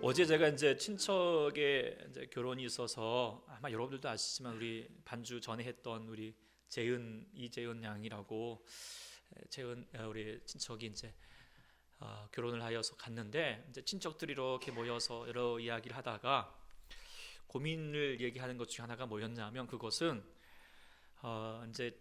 어제 제가 이제 친척의 이제 결혼이 있어서 아마 여러분들도 아시지만 우리 반주 전에 했던 우리 이재은 양이라고 우리 친척이 이제 결혼을 하여서 갔는데 이제 친척들이 이렇게 모여서 여러 이야기를 하다가 고민을 얘기하는 것 중에 하나가 뭐였냐면 그것은 이제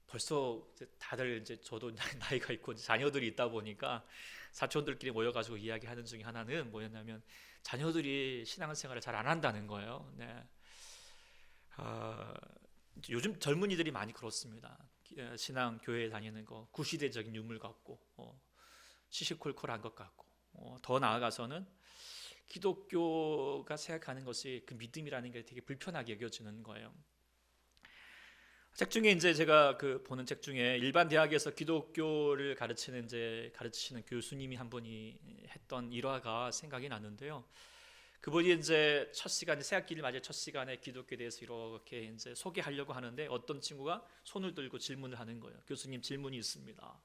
벌써 이제 다들 이제 저도 나이가 있고 자녀들이 있다 보니까 사촌들끼리 모여가지고 이야기하는 중에 하나는 뭐였냐면 자녀들이 신앙생활을 잘 안 한다는 거예요. 네. 요즘 젊은이들이 많이 그렇습니다. 신앙 교회에 다니는 거 구시대적인 유물 같고 시시콜콜한 것 같고 더 나아가서는 기독교가 생각하는 것이 그 믿음이라는 게 되게 불편하게 여겨지는 거예요. 책 중에 이제 제가 보는 책 중에 일반 대학에서 기독교를 가르치시는 교수님이 한 분이 했던 일화가 생각이 났는데요. 그분이 이제 첫 시간에 새학기를 맞이할 첫 시간에 기독교에 대해서 이렇게 이제 소개하려고 하는데 어떤 친구가 손을 들고 질문을 하는 거예요. 교수님 질문이 있습니다.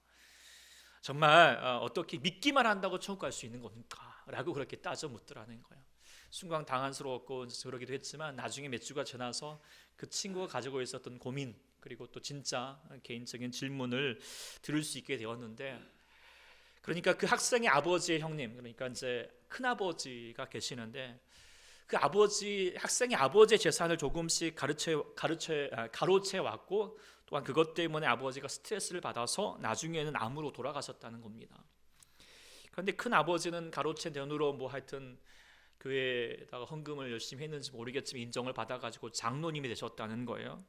정말 어떻게 믿기만 한다고 천국 갈 수 있는 겁니까? 라고 그렇게 따져 묻더라는 거예요. 순간 당황스러웠고 그러기도 했지만 나중에 몇 주가 지나서 그 친구가 가지고 있었던 고민 그리고 또 진짜 개인적인 질문을 들을 수 있게 되었는데 그러니까 그 학생의 아버지의 형님 그러니까 이제 큰아버지가 계시는데 그 학생의 아버지의 재산을 조금씩 가로채 왔고 또한 그것 때문에 아버지가 스트레스를 받아서 나중에는 암으로 돌아가셨다는 겁니다. 그런데 큰아버지는 가로챈 돈으로 뭐 하여튼 교회에다가 헌금을 열심히 했는지 모르겠지만 인정을 받아가지고 장로님이 되셨다는 거예요.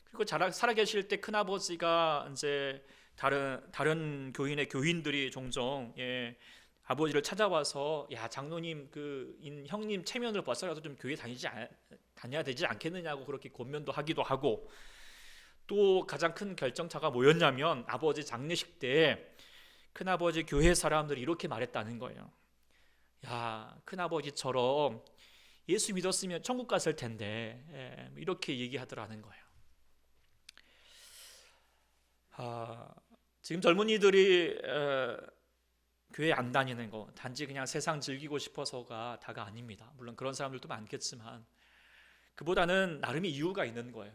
그리고 살아계실 때 큰아버지가 이제 다른 교인의 교인들이 종종 아버지를 찾아와서 야 장로님 형님 체면을 벗어나서 좀 교회 다녀야 되지 않겠느냐고 그렇게 권면도 하기도 하고 또 가장 큰 결정차가 뭐였냐면 아버지 장례식 때 큰아버지 교회 사람들이 이렇게 말했다는 거예요. 야 큰아버지처럼 예수 믿었으면 천국 갔을 텐데 이렇게 얘기하더라는 거예요. 지금 젊은이들이 교회 안 다니는 거 단지 그냥 세상 즐기고 싶어서가 다가 아닙니다. 물론 그런 사람들도 많겠지만 그보다는 나름의 이유가 있는 거예요.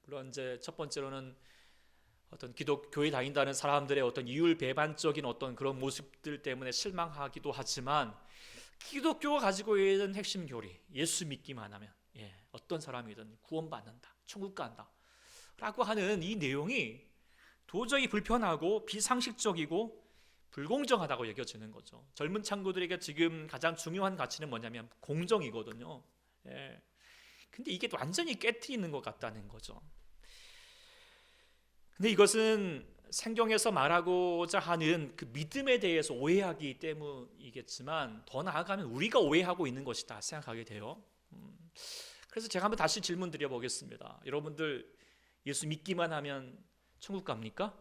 물론 이제 첫 번째로는 어떤 교회 다닌다는 사람들의 어떤 이율배반적인 어떤 그런 모습들 때문에 실망하기도 하지만 기독교가 가지고 있는 핵심 교리 예수 믿기만 하면 어떤 사람이든 구원받는다 천국 간다 라고 하는 이 내용이 도저히 불편하고 비상식적이고 불공정하다고 여겨지는 거죠. 젊은 친구들에게 지금 가장 중요한 가치는 뭐냐면 공정이거든요. 근데 이게 완전히 깨트리는 것 같다는 거죠. 근데 이것은 성경에서 말하고자 하는 그 믿음에 대해서 오해하기 때문이겠지만 더 나아가면 우리가 오해하고 있는 것이다 생각하게 돼요. 그래서 제가 한번 다시 질문 드려보겠습니다. 여러분들 예수 믿기만 하면 천국 갑니까?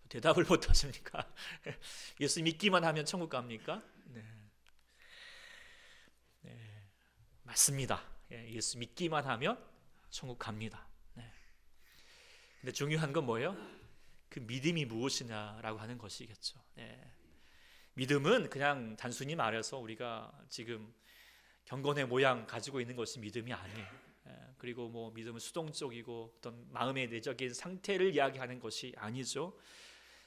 대답을 못 하십니까? 예수 믿기만 하면 천국 갑니까? 네. 맞습니다. 예수 믿기만 하면 천국 갑니다. 근데 중요한 건 뭐예요? 그 믿음이 무엇이냐라고 하는 것이겠죠. 믿음은 그냥 단순히 말해서 우리가 지금 경건의 모양 가지고 있는 것이 믿음이 아니에요. 그리고 뭐 믿음은 수동적이고 어떤 마음의 내적인 상태를 이야기하는 것이 아니죠.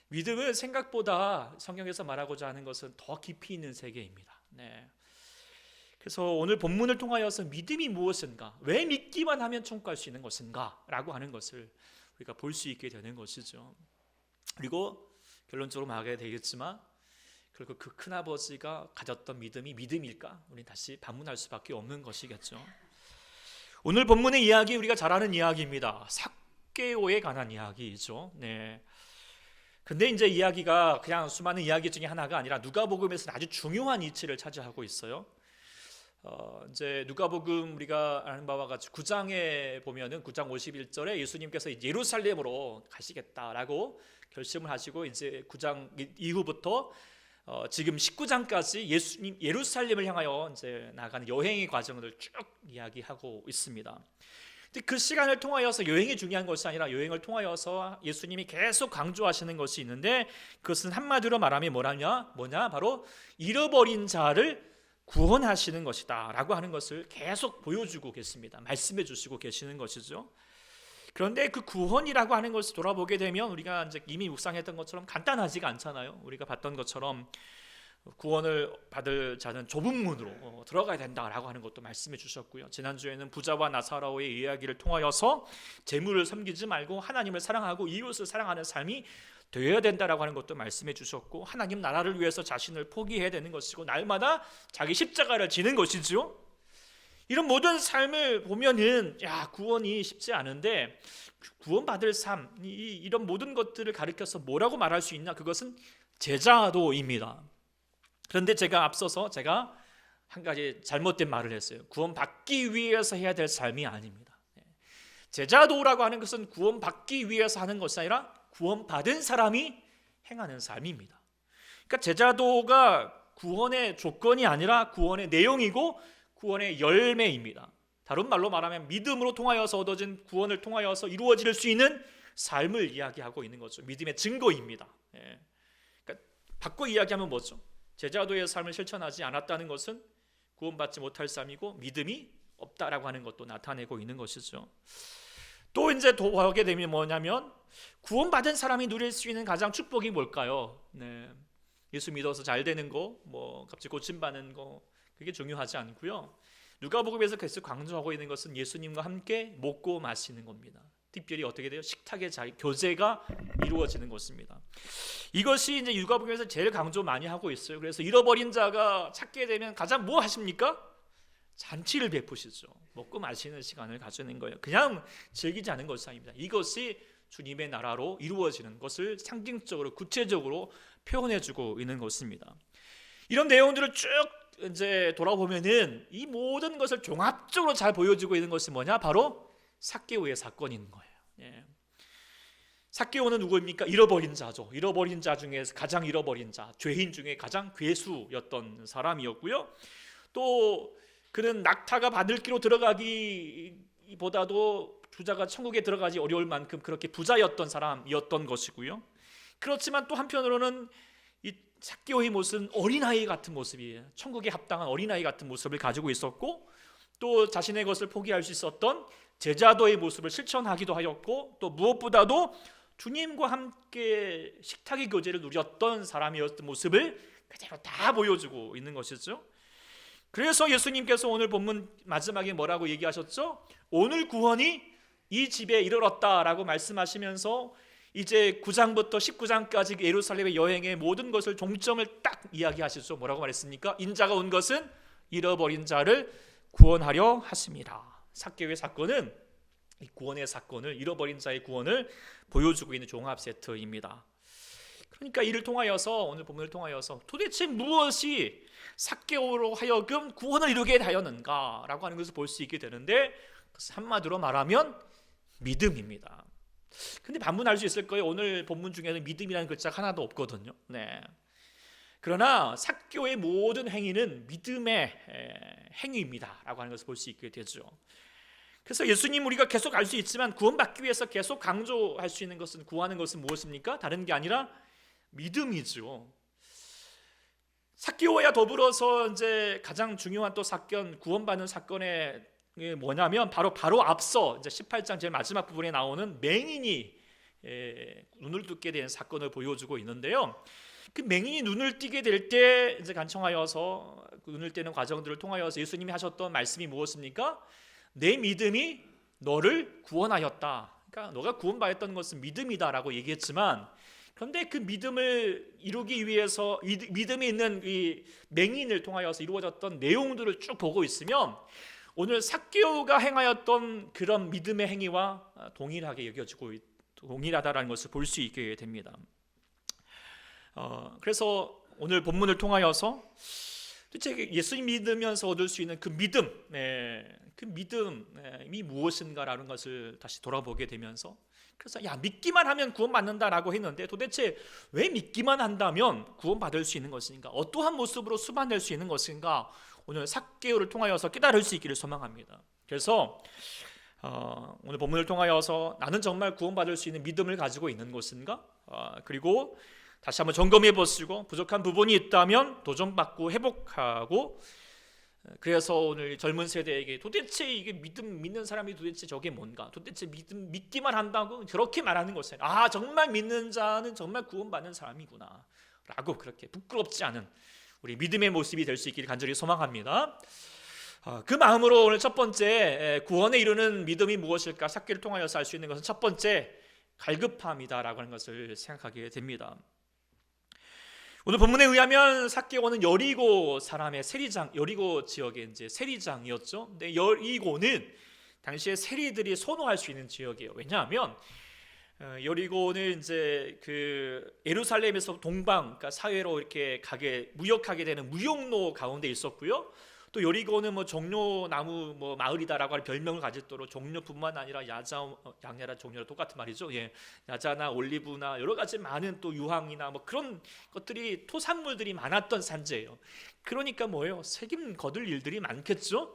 믿음은 생각보다 성경에서 말하고자 하는 것은 더 깊이 있는 세계입니다. 그래서 오늘 본문을 통하여서 믿음이 무엇인가, 왜 믿기만 하면 천국 갈 수 있는 것인가 라고 하는 것을 우리가 볼 수 있게 되는 것이죠. 그리고 결론적으로 말하게 되겠지만 결국 그 큰아버지가 가졌던 믿음이 믿음일까? 우리는 다시 반문할 수밖에 없는 것이겠죠. 오늘 본문의 이야기 우리가 잘 아는 이야기입니다. 삭개오에 관한 이야기이죠. 근데 이제 이야기가 그냥 수많은 이야기 중에 하나가 아니라 누가복음에서는 아주 중요한 위치를 차지하고 있어요. 이제 누가복음 우리가 아는 바와 같이 9장에 보면은 9장 51절에 예수님께서 예루살렘으로 가시겠다라고 결심을 하시고 이제 9장 이후부터 지금 19장까지 예수님 예루살렘을 향하여 이제 나가는 여행의 과정을 쭉 이야기하고 있습니다. 근데 그 시간을 통하여서 여행이 중요한 것이 아니라 여행을 통하여서 예수님이 계속 강조하시는 것이 있는데, 그것은 한마디로 말하면 뭐냐? 바로 잃어버린 자를 구원하시는 것이다 라고 하는 것을 계속 보여주고 계십니다. 말씀해 주시고 계시는 것이죠. 그런데 그 구원이라고 하는 것을 돌아보게 되면 우리가 이제 이미 묵상했던 것처럼 간단하지가 않잖아요. 우리가 봤던 것처럼 구원을 받을 자는 좁은 문으로 들어가야 된다라고 하는 것도 말씀해 주셨고요. 지난주에는 부자와 나사로의 이야기를 통하여서 재물을 섬기지 말고 하나님을 사랑하고 이웃을 사랑하는 삶이 되어야 된다라고 하는 것도 말씀해 주셨고, 하나님 나라를 위해서 자신을 포기해야 되는 것이고 날마다 자기 십자가를 지는 것이죠. 이런 모든 삶을 보면은 구원이 쉽지 않은데, 구원받을 삶, 이런 모든 것들을 가리켜서 뭐라고 말할 수 있냐? 그것은 제자도입니다. 그런데 제가 앞서서 한 가지 잘못된 말을 했어요. 구원받기 위해서 해야 될 삶이 아닙니다. 제자도라고 하는 것은 구원받기 위해서 하는 것이 아니라 구원받은 사람이 행하는 삶입니다. 그러니까 제자도가 구원의 조건이 아니라 구원의 내용이고 구원의 열매입니다. 다른 말로 말하면 믿음으로 통하여서 얻어진 구원을 통하여서 이루어질 수 있는 삶을 이야기하고 있는 거죠. 믿음의 증거입니다. 그러니까 바꿔 이야기하면 뭐죠? 제자도의 삶을 실천하지 않았다는 것은 구원받지 못할 삶이고 믿음이 없다라고 하는 것도 나타내고 있는 것이죠. 또 이제 보게 되면 뭐냐면, 구원받은 사람이 누릴 수 있는 가장 축복이 뭘까요? 예수 믿어서 잘 되는 거, 갑자기 고침받는 거, 그게 중요하지 않고요. 누가복음에서 계속 강조하고 있는 것은 예수님과 함께 먹고 마시는 겁니다. 특별히 어떻게 돼요? 식탁의 교제가 이루어지는 것입니다. 이것이 이제 누가복음에서 제일 강조 많이 하고 있어요. 그래서 잃어버린 자가 찾게 되면 가장 뭐 하십니까? 잔치를 베푸시죠. 먹고 마시는 시간을 가지는 거예요. 그냥 즐기지 않은 것이 아닙니다. 이것이 주님의 나라로 이루어지는 것을 상징적으로 구체적으로 표현해주고 있는 것입니다. 이런 내용들을 쭉 이제 돌아보면은 이 모든 것을 종합적으로 잘 보여주고 있는 것이 뭐냐? 바로 삭개오의 사건인 거예요. 삭개오는 누구입니까? 잃어버린 자죠. 잃어버린 자 중에서 가장 잃어버린 자, 죄인 중에 가장 괴수였던 사람이었고요. 또 그는 낙타가 바늘기로 들어가기보다도 부자가 천국에 들어가지 어려울 만큼 그렇게 부자였던 사람이었던 것이고요. 그렇지만 또 한편으로는 이 삭개오의 모습은 어린아이 같은 모습이에요. 천국에 합당한 어린아이 같은 모습을 가지고 있었고, 또 자신의 것을 포기할 수 있었던 제자도의 모습을 실천하기도 하였고, 또 무엇보다도 주님과 함께 식탁의 교제를 누렸던 사람이었던 모습을 그대로 다 보여주고 있는 것이죠. 그래서 예수님께서 오늘 본문 마지막에 뭐라고 얘기하셨죠? 오늘 구원이 이 집에 이르렀다라고 말씀하시면서 이제 9장부터 19장까지 예루살렘의 여행의 모든 것을 종점을 딱 이야기하시죠. 뭐라고 말했습니까? 인자가 온 것은 잃어버린 자를 구원하려 하심이라. 삭개오의 사건은 이 구원의 사건을, 잃어버린 자의 구원을 보여주고 있는 종합 세트입니다. 그러니까 이를 통하여서, 오늘 본문을 통하여서 도대체 무엇이 삭개오로 하여금 구원을 이루게 하였는가라고 하는 것을 볼 수 있게 되는데, 한마디로 말하면 믿음입니다. 근데 반문할 수 있을 거예요. 오늘 본문 중에는 믿음이라는 글자가 하나도 없거든요. 그러나 삭개오의 모든 행위는 믿음의 행위입니다라고 하는 것을 볼 수 있게 되죠. 그래서 예수님 우리가 계속 알 수 있지만 구원받기 위해서 계속 강조할 수 있는 것은, 구하는 것은 무엇입니까? 다른 게 아니라 믿음이죠. 삭개오와 더불어서 이제 가장 중요한 또 사건, 구원받는 사건의 뭐냐면 바로 앞서 이제 18장 제일 마지막 부분에 나오는 맹인이 눈을 뜨게 된 사건을 보여주고 있는데요. 그 맹인이 눈을 뜨게 될 때 이제 간청하여서 그 눈을 떼는 과정들을 통하여서 예수님이 하셨던 말씀이 무엇입니까? 내 믿음이 너를 구원하였다. 그러니까 너가 구원받았던 것은 믿음이다라고 얘기했지만, 그런데 그 믿음을 이루기 위해서 믿음이 있는 이 맹인을 통하여서 이루어졌던 내용들을 쭉 보고 있으면 오늘 삭개오가 행하였던 그런 믿음의 행위와 동일하게 여겨지고 동일하다라는 것을 볼 수 있게 됩니다. 그래서 오늘 본문을 통하여서 도대체 예수님 믿으면서 얻을 수 있는 그 믿음, 그 믿음이 무엇인가라는 것을 다시 돌아보게 되면서, 그래서 믿기만 하면 구원받는다라고 했는데 도대체 왜 믿기만 한다면 구원받을 수 있는 것인가, 어떠한 모습으로 수반될 수 있는 것인가, 오늘 삭개오를 통하여서 깨달을 수 있기를 소망합니다. 그래서 오늘 본문을 통하여서 나는 정말 구원받을 수 있는 믿음을 가지고 있는 것인가? 그리고 다시 한번 점검해 보시고 부족한 부분이 있다면 도전받고 회복하고, 그래서 오늘 젊은 세대에게 도대체 이게 믿는 사람이 도대체 저게 뭔가, 도대체 믿기만 한다고 저렇게 말하는 것은 정말 믿는 자는 정말 구원받는 사람이구나 라고 그렇게 부끄럽지 않은 우리 믿음의 모습이 될 수 있기를 간절히 소망합니다. 그 마음으로 오늘 첫 번째 구원에 이르는 믿음이 무엇일까 삭개를 통하여서 알 수 있는 것은 첫 번째 갈급함이다라고 하는 것을 생각하게 됩니다. 오늘 본문에 의하면 삭개오는 여리고 사람의 세리장, 여리고 지역의 이제 세리장이었죠. 근데 여리고는 당시에 세리들이 선호할 수 있는 지역이에요. 왜냐하면 여리고는 이제 그 예루살렘에서 동방, 그러니까 사회로 이렇게 무역하게 되는 무역로 가운데 있었고요. 또 여리고는 뭐 종려나무 뭐 마을이다라고 하는 별명을 가졌도록 종려뿐만 아니라 양야라 종려라 똑같은 말이죠. 야자나 올리브나 여러 가지 많은 또 유황이나 뭐 그런 것들이 토산물들이 많았던 산지예요. 그러니까 뭐예요? 책임 거둘 일들이 많겠죠.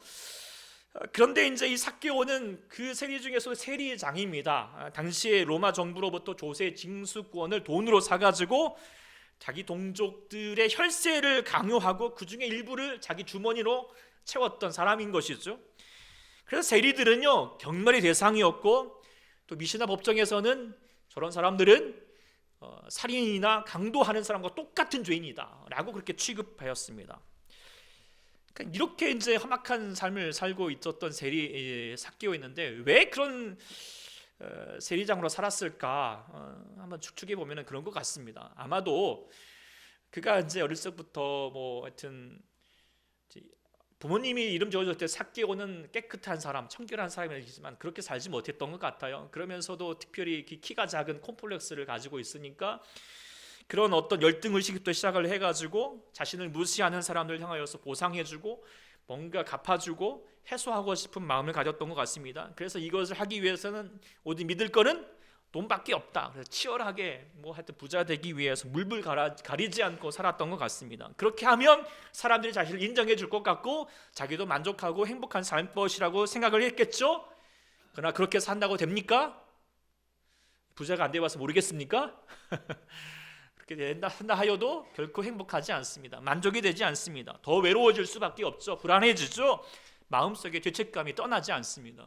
그런데 이제 이 삭개오는 그 세리 중에서 세리장입니다. 당시에 로마 정부로부터 조세 징수권을 돈으로 사가지고 자기 동족들의 혈세를 강요하고 그 중에 일부를 자기 주머니로 채웠던 사람인 것이죠. 그래서 세리들은요 경멸의 대상이었고, 또 미시나 법정에서는 저런 사람들은 살인이나 강도하는 사람과 똑같은 죄인이다 라고 그렇게 취급하였습니다. 그러니까 이렇게 이제 험악한 삶을 살고 있었던 삭개오였는데 왜 그런 세리장으로 살았을까? 한번 추측해 보면은 그런 것 같습니다. 아마도 그가 이제 어릴 적부터 뭐 하여튼 부모님이 이름 지어줄 때 삭개오는 깨끗한 사람, 청결한 사람이지만 그렇게 살지 못했던 것 같아요. 그러면서도 특별히 키가 작은 콤플렉스를 가지고 있으니까 그런 어떤 열등 의식부터 시작을 해가지고 자신을 무시하는 사람들 향하여서 보상해주고 뭔가 갚아주고 해소하고 싶은 마음을 가졌던 것 같습니다. 그래서 이것을 하기 위해서는 오직 믿을 거는 돈밖에 없다. 그래서 치열하게 뭐 하여튼 부자 되기 위해서 물불 가리지 않고 살았던 것 같습니다. 그렇게 하면 사람들이 자신을 인정해 줄 것 같고 자기도 만족하고 행복한 삶 것이라고 생각을 했겠죠. 그러나 그렇게 산다고 됩니까? 부자가 안 돼봐서 모르겠습니까? 그렇게 한다 하여도 결코 행복하지 않습니다. 만족이 되지 않습니다. 더 외로워질 수밖에 없죠. 불안해지죠. 마음속에 죄책감이 떠나지 않습니다.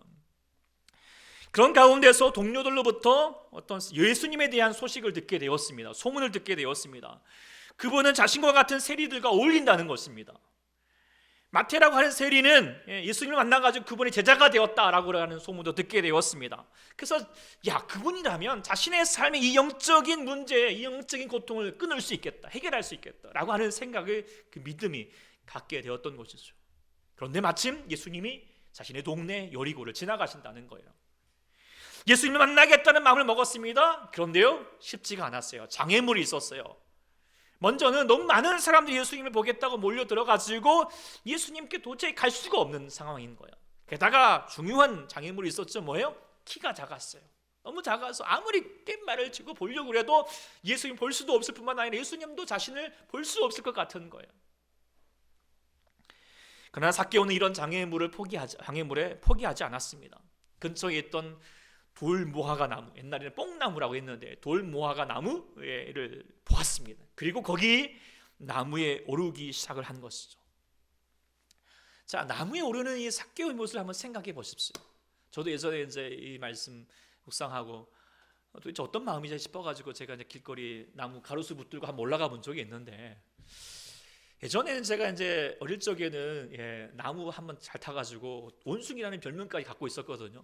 그런 가운데서 동료들로부터 어떤 예수님에 대한 소식을 듣게 되었습니다. 소문을 듣게 되었습니다. 그분은 자신과 같은 세리들과 어울린다는 것입니다. 마태라고 하는 세리는 예수님을 만나가지고 그분의 제자가 되었다라고 하는 소문도 듣게 되었습니다. 그래서 그분이라면 자신의 삶의 이 영적인 문제, 이 영적인 고통을 끊을 수 있겠다, 해결할 수 있겠다라고 하는 생각을, 그 믿음이 갖게 되었던 것이죠. 그런데 마침 예수님이 자신의 동네 여리고를 지나가신다는 거예요. 예수님을 만나겠다는 마음을 먹었습니다. 그런데요, 쉽지가 않았어요. 장애물이 있었어요. 먼저는 너무 많은 사람들이 예수님을 보겠다고 몰려 들어가지고 예수님께 도저히 갈 수가 없는 상황인 거예요. 게다가 중요한 장애물이 있었죠. 뭐예요? 키가 작았어요. 너무 작아서 아무리 깻말을 치고 보려고 해도 예수님 볼 수도 없을 뿐만 아니라 예수님도 자신을 볼 수 없을 것 같은 거예요. 그러나 삭개오는 이런 장애물에 포기하지 않았습니다. 근처에 있던 돌무화과 나무, 옛날에는 뽕나무라고 했는데 돌무화과 나무를 보았습니다. 그리고 거기 나무에 오르기 시작을 한 것이죠. 자, 나무에 오르는 이 삭개오의 모습을 한번 생각해 보십시오. 저도 예전에 이제 이 말씀 묵상하고 도대체 어떤 마음이지 싶어가지고 제가 이제 길거리 나무 가로수 붙들고 한번 올라가 본 적이 있는데, 예전에는 제가 이제 어릴 적에는 나무 한번 잘 타가지고 원숭이라는 별명까지 갖고 있었거든요.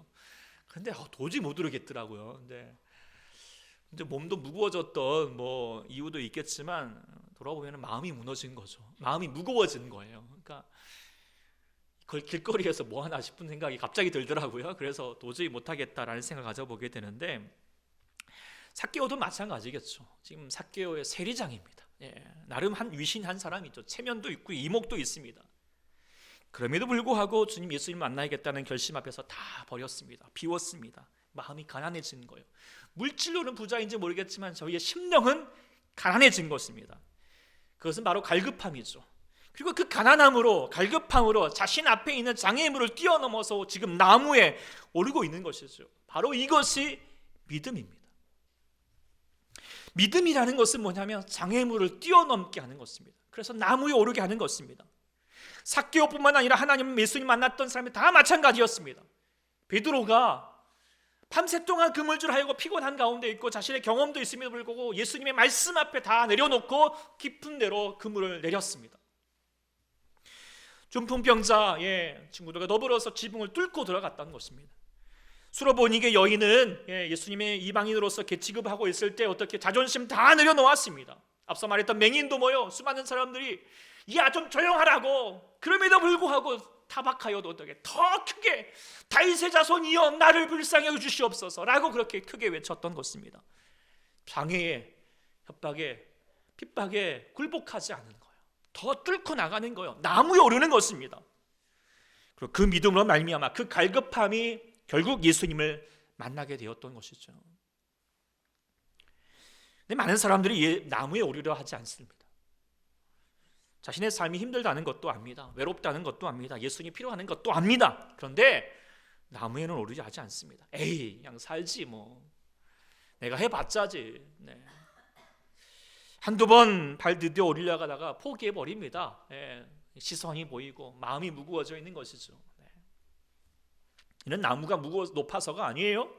근데 도저히 못 오르겠더라고요. 근데 몸도 무거워졌던 뭐 이유도 있겠지만 돌아보면 마음이 무너진 거죠. 마음이 무거워진 거예요. 그러니까 길거리에서 뭐 하나 싶은 생각이 갑자기 들더라고요. 그래서 도저히 못하겠다라는 생각을 가져보게 되는데, 삭개오도 마찬가지겠죠. 지금 삭개오의 세리장입니다. 나름 한 위신 한 사람이죠. 체면도 있고 이목도 있습니다. 그럼에도 불구하고 주님 예수님 만나야겠다는 결심 앞에서 다 버렸습니다. 비웠습니다. 마음이 가난해진 거예요. 물질로는 부자인지 모르겠지만 저희의 심령은 가난해진 것입니다. 그것은 바로 갈급함이죠. 그리고 그 가난함으로, 갈급함으로 자신 앞에 있는 장애물을 뛰어넘어서 지금 나무에 오르고 있는 것이죠. 바로 이것이 믿음입니다. 믿음이라는 것은 뭐냐면 장애물을 뛰어넘게 하는 것입니다. 그래서 나무에 오르게 하는 것입니다. 삭개오뿐만 아니라 하나님, 예수님 만났던 사람이 다 마찬가지였습니다. 베드로가 밤새 동안 그물줄 하고 피곤한 가운데 있고 자신의 경험도 있음에도 불구하고 예수님의 말씀 앞에 다 내려놓고 깊은 데로 그물을 내렸습니다. 중풍병자 친구들과 더불어서 지붕을 뚫고 들어갔다는 것입니다. 수로보니게 여인은 예수님의 이방인으로서 개취급하고 있을 때 어떻게 자존심 다 내려놓았습니다. 앞서 말했던 맹인도 모여 수많은 사람들이 야 좀 조용하라고, 그럼에도 불구하고 타박하여도 어떻게 더 크게 다윗의 자손이여 나를 불쌍히 주시옵소서 라고 그렇게 크게 외쳤던 것입니다. 장애에, 협박에, 핍박에 굴복하지 않는 거예요. 더 뚫고 나가는 거예요. 나무에 오르는 것입니다. 그리고 그 믿음으로 말미암아 그 갈급함이 결국 예수님을 만나게 되었던 것이죠. 근데 많은 사람들이 나무에 오르려 하지 않습니다. 자신의 삶이 힘들다는 것도 압니다. 외롭다는 것도 압니다. 예수님이 필요하는 것도 압니다. 그런데 나무에는 오르지 하지 않습니다. 에이, 그냥 살지 뭐. 내가 해봤자지. 네. 한두 번 발 디뎌 오르려가다가 포기해버립니다. 시선이 보이고 마음이 무거워져 있는 것이죠. 이는 나무가 높아서가 아니에요.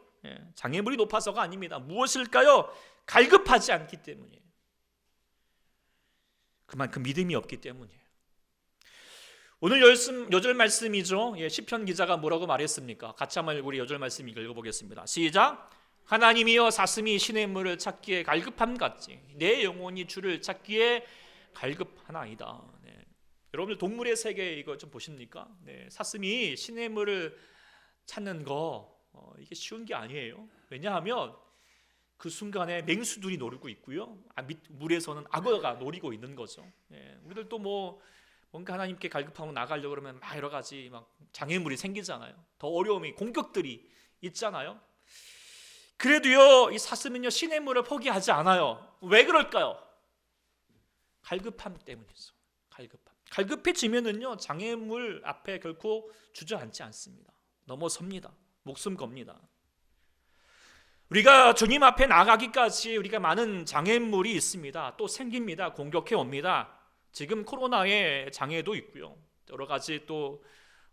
장애물이 높아서가 아닙니다. 무엇일까요? 갈급하지 않기 때문이에요. 그만큼 믿음이 없기 때문이에요. 오늘 여절 말씀이죠. 시편 기자가 뭐라고 말했습니까? 같이 한번 우리 여절 말씀 읽어보겠습니다. 시작. 하나님이여 사슴이 시냇물을 찾기에 갈급함같이 내 영혼이 주를 찾기에 갈급하나이다. 여러분들 동물의 세계 이거 좀 보십니까? 사슴이 시냇물을 찾는 거 이게 쉬운 게 아니에요. 왜냐하면 그 순간에 맹수들이 노리고 있고요. 물에서는 악어가 노리고 있는 거죠. 우리들도 뭔가 하나님께 갈급하고 나가려고 그러면 막 여러 가지 막 장애물이 생기잖아요. 더 어려움이, 공격들이 있잖아요. 그래도요, 이 사슴은요 시냇물을 포기하지 않아요. 왜 그럴까요? 갈급함 때문이죠. 갈급해지면은요 장애물 앞에 결코 주저앉지 않습니다. 넘어섭니다. 목숨 겁니다. 우리가 주님 앞에 나가기까지 우리가 많은 장애물이 있습니다. 또 생깁니다. 공격해 옵니다. 지금 코로나의 장애도 있고요. 여러 가지 또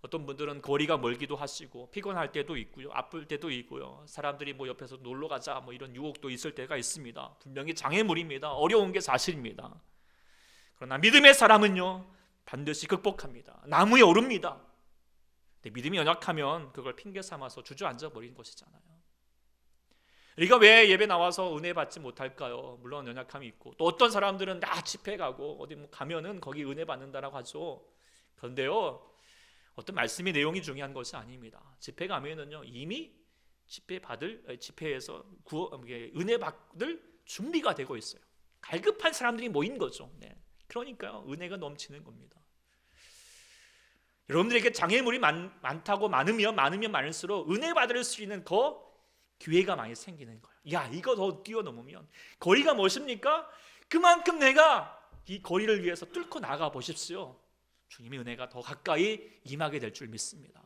어떤 분들은 거리가 멀기도 하시고 피곤할 때도 있고요. 아플 때도 있고요. 사람들이 옆에서 놀러 가자 이런 유혹도 있을 때가 있습니다. 분명히 장애물입니다. 어려운 게 사실입니다. 그러나 믿음의 사람은요 반드시 극복합니다. 나무에 오릅니다. 근데 믿음이 연약하면 그걸 핑계 삼아서 주저앉아 버리는 것이잖아요. 우리가 왜 예배 나와서 은혜 받지 못할까요? 물론 연약함이 있고, 또 어떤 사람들은 집회 가고 어디 가면은 거기 은혜 받는다라고 하죠. 그런데요, 어떤 말씀의 내용이 중요한 것이 아닙니다. 집회 가면은요 이미 집회에서 은혜 받을 준비가 되고 있어요. 갈급한 사람들이 모인 거죠. 그러니까요 은혜가 넘치는 겁니다. 여러분들에게 장애물이 많다고 많으면 많을수록 은혜 받을 수 있는 기회가 많이 생기는 거예요. 야, 이거 더 뛰어넘으면 거리가 무엇입니까? 그만큼 내가 이 거리를 위해서 뚫고 나가 보십시오. 주님의 은혜가 더 가까이 임하게 될 줄 믿습니다.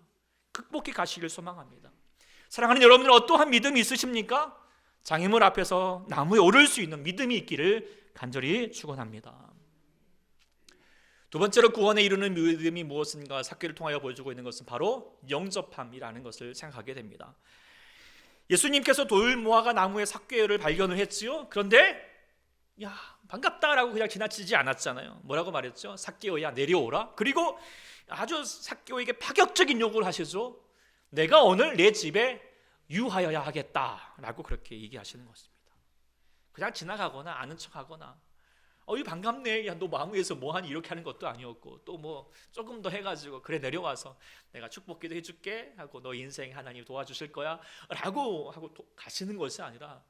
극복해 가시길 소망합니다. 사랑하는 여러분들, 어떠한 믿음이 있으십니까? 장애물 앞에서 나무에 오를 수 있는 믿음이 있기를 간절히 축원합니다. 두 번째로 구원에 이르는 믿음이 무엇인가 삭개를 통하여 보여주고 있는 것은 바로 영접함이라는 것을 생각하게 됩니다. 예수님께서 돌 모아가 나무에 삭개를 발견을 했지요. 그런데 야 반갑다라고 그냥 지나치지 않았잖아요. 뭐라고 말했죠? 삭개오야 내려오라. 그리고 아주 삭개오에게 파격적인 요구를 하시죠. 내가 오늘 내 집에 유하여야 하겠다라고 그렇게 얘기하시는 것입니다. 그냥 지나가거나 아는 척하거나 이 반갑네. 야, 너 나무에서 뭐하니? 이렇게 하는 것도 아니었고, 또 조금 더 해가지고 그래 내려와서 내가 축복기도 해줄게 하고 너 인생 하나님 도와주실 거야 라고 하고 가시는 것이 아니라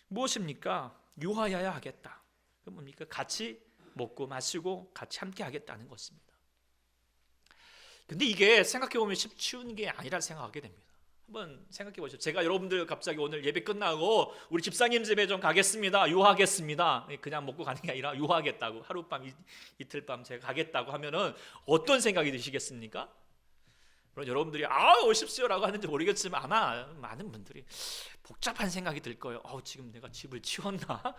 무엇입니까? 유하여야 하겠다. 그 뭡니까? 같이 먹고 마시고 같이 함께 하겠다는 것입니다. 근데 이게 생각해보면 쉬운 게 아니라 생각하게 됩니다. 한번 생각해 보시죠. 제가 여러분들 갑자기 오늘 예배 끝나고 우리 집사님 집에 좀 가겠습니다, 유하겠습니다, 그냥 먹고 가는 게 아니라 유하겠다고, 하룻밤 이틀 밤 제가 가겠다고 하면은 어떤 생각이 드시겠습니까? 물론 여러분들이 오십시오라고 하는지 모르겠지만 아마 많은 분들이 복잡한 생각이 들 거예요. 지금 내가 집을 치웠나?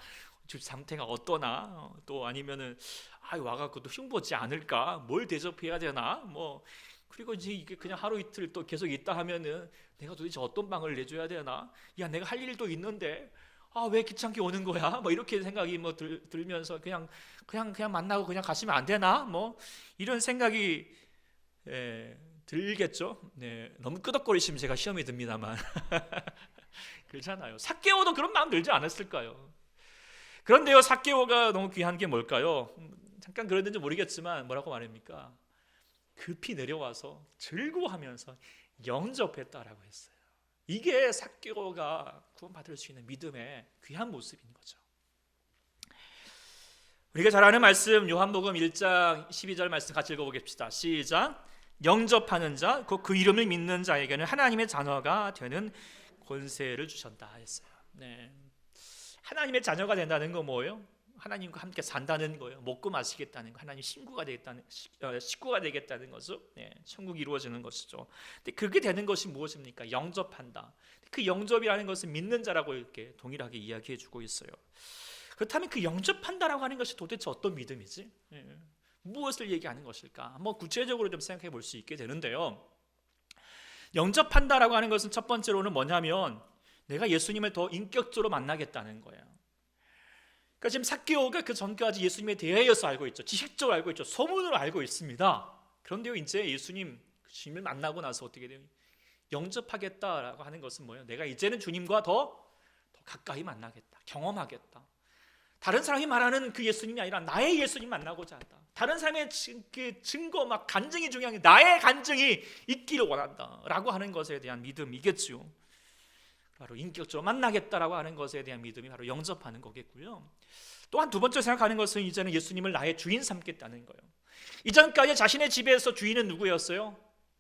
집 상태가 어떠나? 또 아니면은 와갖고 또 흉보지 않을까? 뭘 대접해야 되나? 그리고 이제 이게 그냥 하루 이틀 또 계속 있다 하면은 내가 도대체 어떤 방을 내줘야 되나? 야, 내가 할 일도 있는데 왜 귀찮게 오는 거야? 이렇게 생각이 들면서 그냥 만나고 그냥 가시면 안 되나? 이런 생각이 들겠죠. 네, 너무 끄덕거리시면 제가 시험이 듭니다만 그렇잖아요. 삭개오도 그런 마음 들지 않았을까요? 그런데요, 삭개오가 너무 귀한 게 뭘까요? 잠깐 그랬는지 모르겠지만 뭐라고 말합니까? 급히 내려와서 즐거워하면서 영접했다라고 했어요. 이게 삭개오가 구원받을 수 있는 믿음의 귀한 모습인 거죠. 우리가 잘 아는 말씀, 요한복음 1장 12절 말씀 같이 읽어보겠습니다. 시작. 영접하는 자, 곧 그 이름을 믿는 자에게는 하나님의 자녀가 되는 권세를 주셨다 했어요. 네. 하나님의 자녀가 된다는 거 뭐예요? 하나님과 함께 산다는 거예요. 먹고 마시겠다는 거, 하나님 식구가 되겠다는 거죠. 네, 천국이 이루어지는 것이죠. 근데 그게 되는 것이 무엇입니까? 영접한다. 그 영접이라는 것은 믿는 자라고 이렇게 동일하게 이야기해주고 있어요. 그렇다면 그 영접한다라고 하는 것이 도대체 어떤 믿음이지? 무엇을 얘기하는 것일까? 한번 구체적으로 좀 생각해 볼 수 있게 되는데요. 영접한다라고 하는 것은 첫 번째로는 뭐냐면 내가 예수님을 더 인격적으로 만나겠다는 거예요. 그러니까 지금 삭개오가 그 전까지 예수님에 대하여서 알고 있죠. 지식적으로 알고 있죠. 소문으로 알고 있습니다. 그런데요, 이제 주님을 만나고 나서 어떻게 돼요? 영접하겠다라고 하는 것은 뭐예요? 내가 이제는 주님과 더 가까이 만나겠다, 경험하겠다. 다른 사람이 말하는 그 예수님이 아니라 나의 예수님 만나고자 한다. 다른 사람의 증거, 간증이 중요한 게 나의 간증이 있기를 원한다라고 하는 것에 대한 믿음이겠죠. 바로 인격적으로 만나겠다라고 하는 것에 대한 믿음이 바로 영접하는 거겠고요. 또한 두 번째 생각하는 것은 이제는 예수님을 나의 주인 삼겠다는 거예요. 이전까지 자신의 집에서 주인은 누구였어요?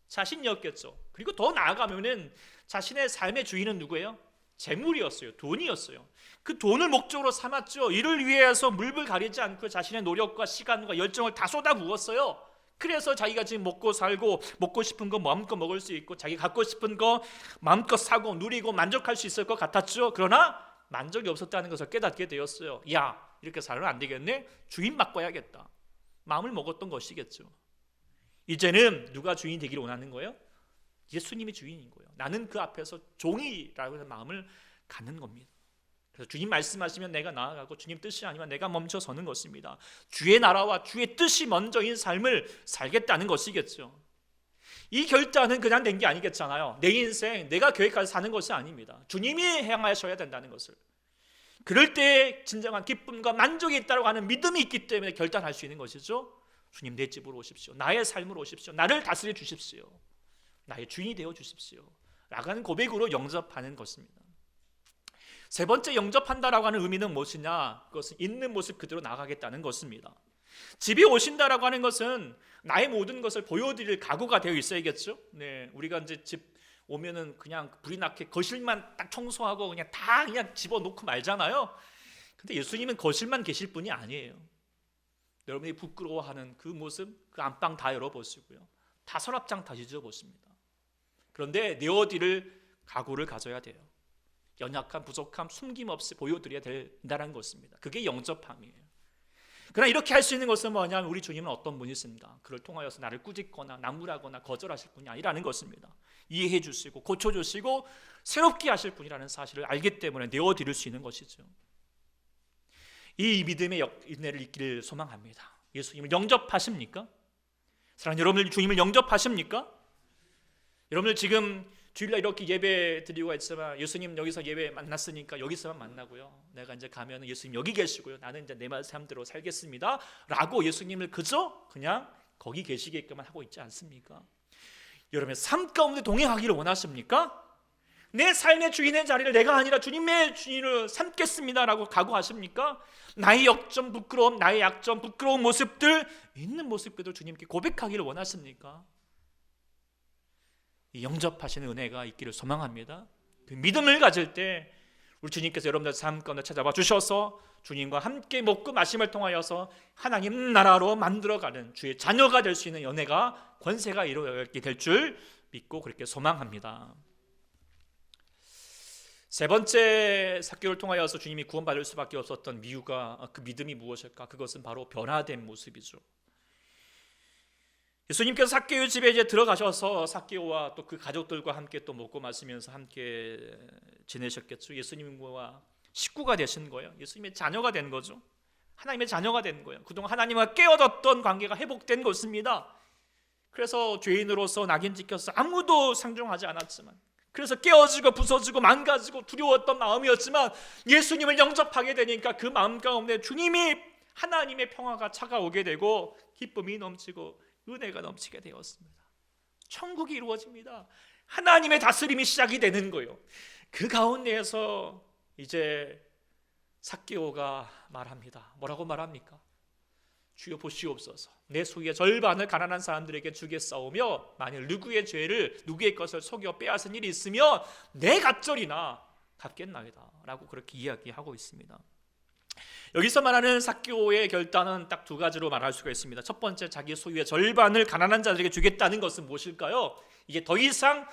자신이었겠죠. 그리고 더 나아가면은 자신의 삶의 주인은 누구예요? 재물이었어요. 돈이었어요. 그 돈을 목적으로 삼았죠. 이를 위해서 물불 가리지 않고 자신의 노력과 시간과 열정을 다 쏟아부었어요. 그래서 자기가 지금 먹고 살고 먹고 싶은 거 마음껏 먹을 수 있고 자기 갖고 싶은 거 마음껏 사고 누리고 만족할 수 있을 것 같았죠. 그러나 만족이 없었다는 것을 깨닫게 되었어요. 야, 이렇게 살면 안 되겠네. 주인 바꿔야겠다. 마음을 먹었던 것이겠죠. 이제는 누가 주인이 되기를 원하는 거예요? 예수님이 주인인 거예요. 나는 그 앞에서 종이라고 하는 마음을 갖는 겁니다. 그래서 주님 말씀하시면 내가 나아가고 주님 뜻이 아니면 내가 멈춰서는 것입니다. 주의 나라와 주의 뜻이 먼저인 삶을 살겠다는 것이겠죠. 이 결단은 그냥 된 게 아니겠잖아요. 내 인생 내가 계획해서 사는 것이 아닙니다. 주님이 행하셔야 된다는 것을. 그럴 때 진정한 기쁨과 만족이 있다고 하는 믿음이 있기 때문에 결단할 수 있는 것이죠. 주님, 내 집으로 오십시오. 나의 삶으로 오십시오. 나를 다스려 주십시오. 나의 주인이 되어 주십시오. 라고 하는 고백으로 영접하는 것입니다. 세 번째, 영접한다라고 하는 의미는 무엇이냐? 그것은 있는 모습 그대로 나가겠다는 것입니다. 집에 오신다라고 하는 것은 나의 모든 것을 보여드릴 각오가 되어 있어야겠죠. 네, 우리가 이제 집 오면은 그냥 불이 나게 거실만 딱 청소하고 그냥 다 집어넣고 말잖아요. 근데 예수님은 거실만 계실 분이 아니에요. 여러분이 부끄러워하는 그 모습, 그 안방 다 열어보시고요. 다 서랍장 다 뒤져보십니다. 그런데 내 어디를 각오를 가져야 돼요. 연약함, 부족함, 숨김없이 보여드려야 된다는 것입니다. 그게 영접함이에요. 그러나 이렇게 할 수 있는 것은 뭐냐면 우리 주님은 어떤 분이십니까? 그를 통하여서 나를 꾸짖거나 나무라거나 거절하실 분이 아니라는 것입니다. 이해해 주시고 고쳐주시고 새롭게 하실 분이라는 사실을 알기 때문에 내어드릴 수 있는 것이죠. 이 믿음의 은혜를 있기를 소망합니다. 예수님을 영접하십니까? 사랑하는 여러분들, 주님을 영접하십니까? 여러분들 지금 주일날 이렇게 예배 드리고 있지만 예수님 여기서 예배 만났으니까 여기서만 만나고요. 내가 이제 가면 예수님 여기 계시고요. 나는 이제 내 삶대로 살겠습니다. 라고 예수님을 그냥 거기 계시게끔만 하고 있지 않습니까? 여러분의 삶 가운데 동행하기를 원하십니까? 내 삶의 주인의 자리를 내가 아니라 주님의 주인을 삼겠습니다라고 각오하십니까? 나의 역점, 부끄러움, 나의 약점, 부끄러운 모습들 있는 모습 그대로 주님께 고백하기를 원하십니까? 이 영접하시는 은혜가 있기를 소망합니다. 그 믿음을 가질 때 우리 주님께서 여러분들 삶 가운데 찾아와 주셔서 주님과 함께 먹고 마심을 통하여서 하나님 나라로 만들어가는 주의 자녀가 될 수 있는 연애가 권세가 이루어지게 될 줄 믿고 그렇게 소망합니다. 세 번째 삭개오를 통하여서 주님이 구원받을 수밖에 없었던 이유가 그 믿음이 무엇일까? 그것은 바로 변화된 모습이죠. 예수님께서 삭개오 집에 이제 들어가셔서 삭개오와 또 그 가족들과 함께 또 먹고 마시면서 함께 지내셨겠죠. 예수님과 식구가 되신 거예요. 예수님의 자녀가 된 거죠. 하나님의 자녀가 된 거예요. 그동안 하나님과 깨어졌던 관계가 회복된 것입니다. 그래서 죄인으로서 낙인 찍혀서 아무도 상종하지 않았지만, 그래서 깨어지고 부서지고 망가지고 두려웠던 마음이었지만 예수님을 영접하게 되니까 그 마음 가운데 주님이 하나님의 평화가 차가오게 되고 기쁨이 넘치고 은혜가 넘치게 되었습니다. 천국이 이루어집니다. 하나님의 다스림이 시작이 되는 거예요. 그 가운데에서 이제 삭개오가 말합니다. 뭐라고 말합니까? 주여 보시옵소서, 내 소유의 절반을 가난한 사람들에게 주겠사오며 만일 누구의 죄를 누구의 것을 속여 빼앗은 일이 있으면 내 갑절이나 갚겠나이다 라고 그렇게 이야기하고 있습니다. 여기서 말하는 삭개오의 결단은 딱 두 가지로 말할 수가 있습니다. 첫 번째, 자기 소유의 절반을 가난한 자들에게 주겠다는 것은 무엇일까요? 이게 더 이상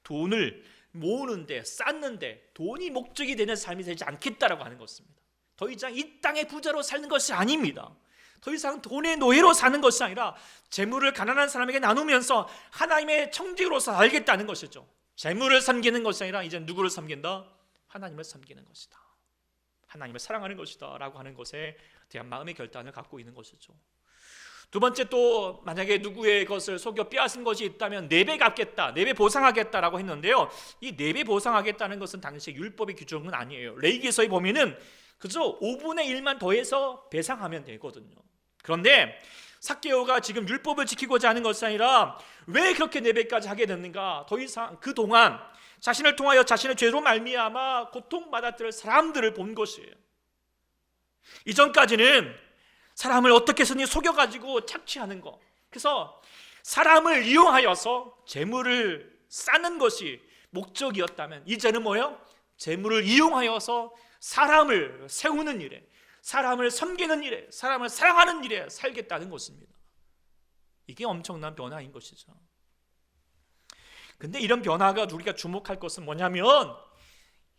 돈을 모으는데 쌓는데 돈이 목적이 되는 삶이 되지 않겠다라고 하는 것입니다. 더 이상 이 땅의 부자로 사는 것이 아닙니다. 더 이상 돈의 노예로 사는 것이 아니라 재물을 가난한 사람에게 나누면서 하나님의 청지기로서 살겠다는 것이죠. 재물을 섬기는 것이 아니라 이제 누구를 섬긴다? 하나님을 섬기는 것이다. 하나님을 사랑하는 것이다 라고 하는 것에 대한 마음의 결단을 갖고 있는 것이죠. 두 번째, 또 만약에 누구의 것을 속여 빼앗은 것이 있다면 4배 갚겠다, 4배 보상하겠다라고 했는데요, 이 4배 보상하겠다는 것은 당시 율법의 규정은 아니에요. 레위기서에 보면은 그저 5분의 1만 더해서 배상하면 되거든요. 그런데 삭개오가 지금 율법을 지키고자 하는 것이 아니라 왜 그렇게 4배까지 하게 됐는가? 더 이상 그동안 자신을 통하여 자신의 죄로 말미암아 고통받았을 사람들을 본 것이에요. 이전까지는 사람을 어떻게 해서든 속여가지고 착취하는 것, 그래서 사람을 이용하여서 재물을 쌓는 것이 목적이었다면 이제는 뭐예요? 재물을 이용하여서 사람을 세우는 일에, 사람을 섬기는 일에, 사람을 사랑하는 일에 살겠다는 것입니다. 이게 엄청난 변화인 것이죠. 근데 이런 변화가 우리가 주목할 것은 뭐냐면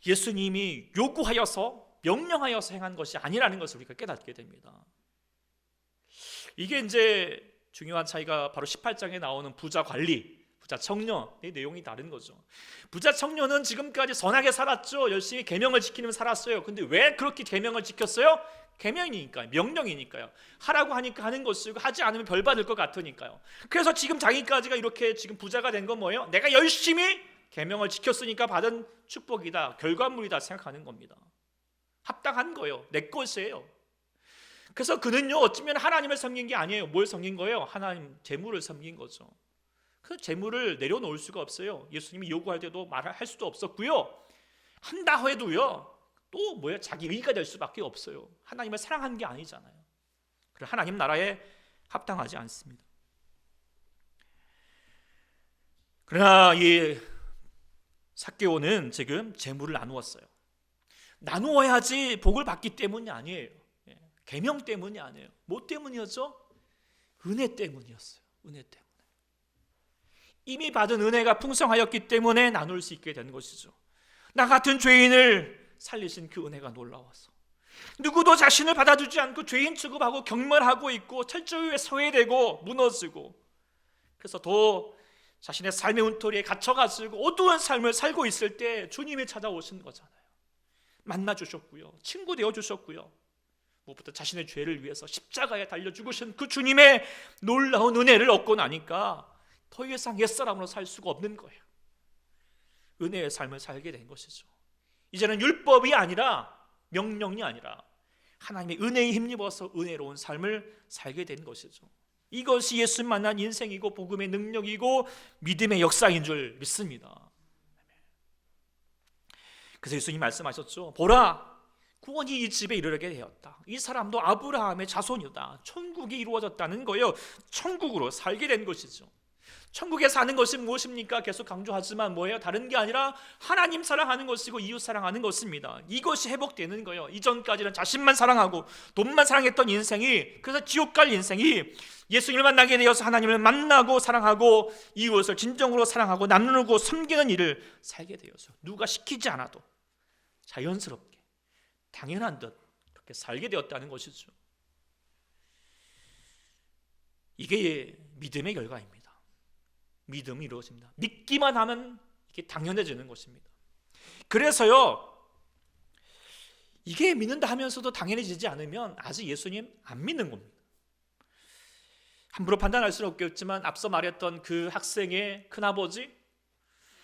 예수님이 요구하여서 명령하여서 행한 것이 아니라는 것을 우리가 깨닫게 됩니다. 이게 이제 중요한 차이가 바로 18장에 나오는 부자 관리, 부자 청년의 내용이 다른 거죠. 부자 청년은 지금까지 선하게 살았죠. 열심히 계명을 지키면 살았어요. 근데 왜 그렇게 계명을 지켰어요? 계명이니까요. 명령이니까요. 하라고 하니까 하는 것이고 하지 않으면 벌 받을 것 같으니까요. 그래서 지금 자기까지가 이렇게 지금 부자가 된 건 뭐예요? 내가 열심히 계명을 지켰으니까 받은 축복이다, 결과물이다 생각하는 겁니다. 합당한 거예요. 내 것이에요. 그래서 그는요, 어쩌면 하나님을 섬긴 게 아니에요. 뭘 섬긴 거예요? 하나님 재물을 섬긴 거죠. 그 재물을 내려놓을 수가 없어요. 예수님이 요구할 때도 말할 수도 없었고요. 한다 해도요, 또 뭐야, 자기 의가 될 수밖에 없어요. 하나님을 사랑한 게 아니잖아요. 그래서 하나님 나라에 합당하지 않습니다. 그러나 이 삭개오는 지금 재물을 나누었어요. 나누어야지 복을 받기 때문이 아니에요. 계명 때문이 아니에요. 뭐 때문이었죠? 은혜 때문이었어요. 은혜 때문에. 이미 받은 은혜가 풍성하였기 때문에 나눌 수 있게 된 것이죠. 나 같은 죄인을 살리신 그 은혜가 놀라워서 누구도 자신을 받아주지 않고 죄인 취급하고 경멸하고 있고 철저히 소외되고 무너지고, 그래서 더 자신의 삶의 운터리에 갇혀가지고 어두운 삶을 살고 있을 때 주님이 찾아오신 거잖아요. 만나주셨고요, 친구 되어주셨고요, 무엇보다 자신의 죄를 위해서 십자가에 달려 죽으신 그 주님의 놀라운 은혜를 얻고 나니까 더 이상 옛사람으로 살 수가 없는 거예요. 은혜의 삶을 살게 된 것이죠. 이제는 율법이 아니라, 명령이 아니라 하나님의 은혜에 힘입어서 은혜로운 삶을 살게 된 것이죠. 이것이 예수 만난 인생이고 복음의 능력이고 믿음의 역사인 줄 믿습니다. 그래서 예수님 말씀하셨죠. 보라, 구원이 이 집에 이르게 되었다. 이 사람도 아브라함의 자손이다. 천국이 이루어졌다는 거예요. 천국으로 살게 된 것이죠. 천국에 사는 것이 무엇입니까? 계속 강조하지만 뭐예요? 다른 게 아니라 하나님 사랑하는 것이고 이웃 사랑하는 것입니다. 이것이 회복되는 거예요. 이전까지는 자신만 사랑하고 돈만 사랑했던 인생이, 그래서 지옥 갈 인생이 예수님을 만나게 되어서 하나님을 만나고 사랑하고 이웃을 진정으로 사랑하고 나누고 섬기는 일을 살게 되어서 누가 시키지 않아도 자연스럽게 당연한 듯 그렇게 살게 되었다는 것이죠. 이게 믿음의 결과입니다. 믿음이 이루어집니다. 믿기만 하면 이게 당연해지는 것입니다. 그래서요, 이게 믿는다 하면서도 당연해지지 않으면 아직 예수님 안 믿는 겁니다. 함부로 판단할 수는 없겠지만 앞서 말했던 그 학생의 큰아버지,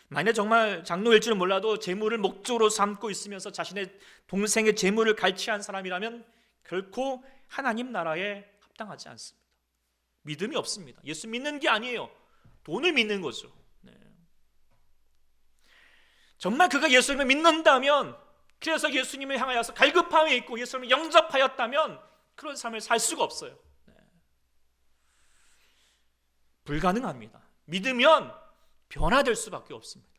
만약 정말 장로일 줄은 몰라도 재물을 목적으로 삼고 있으면서 자신의 동생의 재물을 갈취한 사람이라면 결코 하나님 나라에 합당하지 않습니다. 믿음이 없습니다. 예수 믿는 게 아니에요. 돈을 믿는 거죠. 네. 정말 그가 예수님을 믿는다면, 그래서 예수님을 향하여서 갈급함이 있고 예수님을 영접하였다면 그런 삶을 살 수가 없어요. 네. 불가능합니다. 믿으면 변화될 수밖에 없습니다.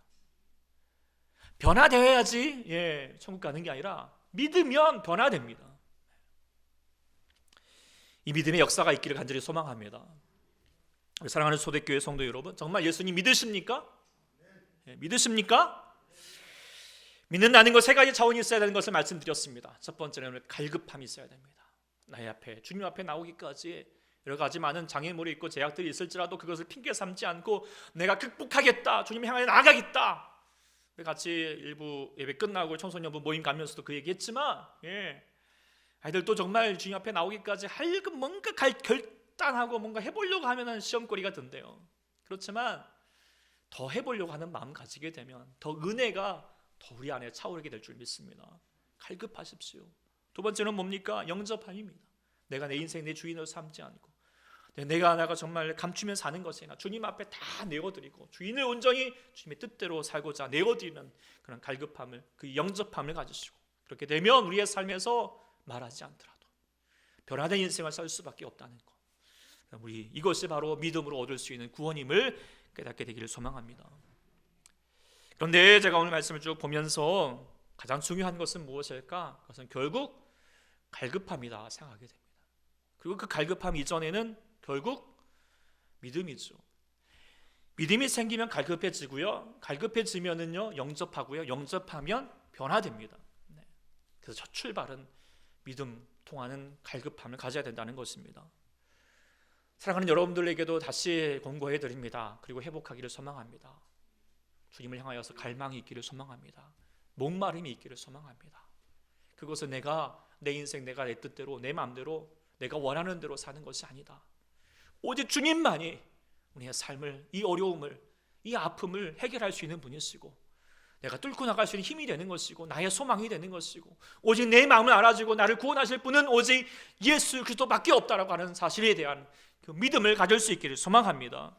변화되어야지 천국 가는 게 아니라 믿으면 변화됩니다. 이 믿음의 역사가 있기를 간절히 소망합니다. 사랑하는 초대교회 성도 여러분, 정말 예수님 믿으십니까? 믿으십니까? 믿는다는 것 세 가지 차원이 있어야 되는 것을 말씀드렸습니다. 첫 번째는 갈급함이 있어야 됩니다. 나의 앞에, 주님 앞에 나오기까지 여러 가지 많은 장애물이 있고 제약들이 있을지라도 그것을 핑계 삼지 않고 내가 극복하겠다, 주님 향하여 나아가겠다. 같이 일부 예배 끝나고 청소년부 모임 가면서도 그 얘기했지만, 아이들도 정말 주님 앞에 나오기까지 뭔가 결단하고 뭔가 해보려고 하면 시험거리가 든대요. 그렇지만 더 해보려고 하는 마음 가지게 되면 더 은혜가 더 우리 안에 차오르게 될 줄 믿습니다. 갈급하십시오. 두 번째는 뭡니까? 영접함입니다. 내가 내 인생 내 주인으로 삼지 않고 내가 정말 감추면 사는 것이 아니라 주님 앞에 다 내어드리고 주인을 온전히 주님의 뜻대로 살고자 내어드리는 그런 갈급함을, 그 영접함을 가지시고, 그렇게 되면 우리의 삶에서 말하지 않더라도 변화된 인생을 살 수밖에 없다는 것, 우리 이것이 바로 믿음으로 얻을 수 있는 구원임을 깨닫게 되기를 소망합니다. 그런데 제가 오늘 말씀을 쭉 보면서 가장 중요한 것은 무엇일까? 그것은 결국 갈급함이다 생각하게 됩니다. 그리고 그 갈급함 이전에는 결국 믿음이죠. 믿음이 생기면 갈급해지고요, 갈급해지면은요 영접하고요, 영접하면 변화됩니다. 그래서 첫 출발은 믿음 통하는 갈급함을 가져야 된다는 것입니다. 사랑하는 여러분들에게도 다시 권고해 드립니다. 그리고 회복하기를 소망합니다. 주님을 향하여서 갈망이 있기를 소망합니다. 목마름이 있기를 소망합니다. 그것은 내가 내 인생, 내가 내 뜻대로, 내 마음대로, 내가 원하는 대로 사는 것이 아니다. 오직 주님만이 우리의 삶을, 이 어려움을, 이 아픔을 해결할 수 있는 분이시고, 내가 뚫고 나갈 수 있는 힘이 되는 것이고, 나의 소망이 되는 것이고, 오직 내 마음을 알아주고 나를 구원하실 분은 오직 예수 그리스도밖에 없다라고 하는 사실에 대한 그 믿음을 가질 수 있기를 소망합니다.